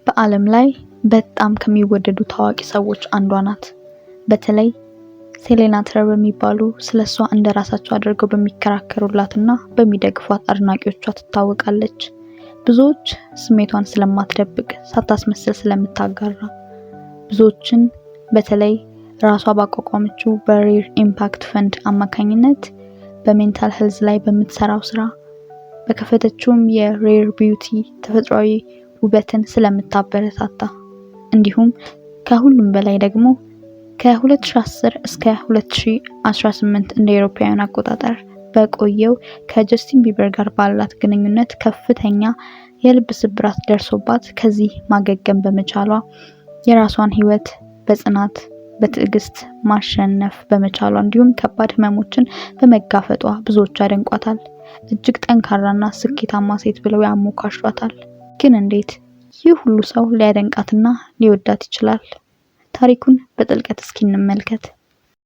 በዓለም ላይ በጣም ከሚወደዱ ታዋቂ ሰዎች አንዷ ናት። በተለይ ሴሌና ትረር በሚባሉ ስለሷ እንደራሳቸው አድርገው በሚከራከሩላትና በሚደግፏት አድናቂዎቿ ትታወቃለች። ብዙዎች ስሜቷን ስለማትደብቅ ሳታስመስል ስለምታጋራ፣ ብዙዎችን በተለይ ራሷ ባቋቋመችው በሬር ኢምፓክት ፈንድ አማካኝነት በሜንታል ሄልዝ ላይ በምትሰራው ስራ በከፈተችውም የሬር ቢዩቲ ተፈጥሯዊ ውበትን ስለምታበረታታ እንዲሁም ከሁሉም በላይ ደግሞ ከ2010 እስከ 2018 እንደ አውሮፓውያን አቆጣጠር በቆየው ከጀስቲን ቢበር ጋር ባላት ግንኙነት ከፍተኛ የልብ ስብራት ደርሶባት ከዚህ ማገገም በመቻሏ የራሷን ህይወት በጽናት በትዕግስት ማሸነፍ በመቻሏ እንዲሁም ከባድ ህመሞችን በመጋፈጧ ብዙዎች አደንቋታል። እጅግ ጠንካራና ስኬታማ ሴት ብለው ያሞካሿታል። ግን እንዴት ይህ ሁሉ ሰው ሊያደንቃትና ሊወዳት ይችላል? ታሪኩን በጥልቀት እስኪ እንመልከት።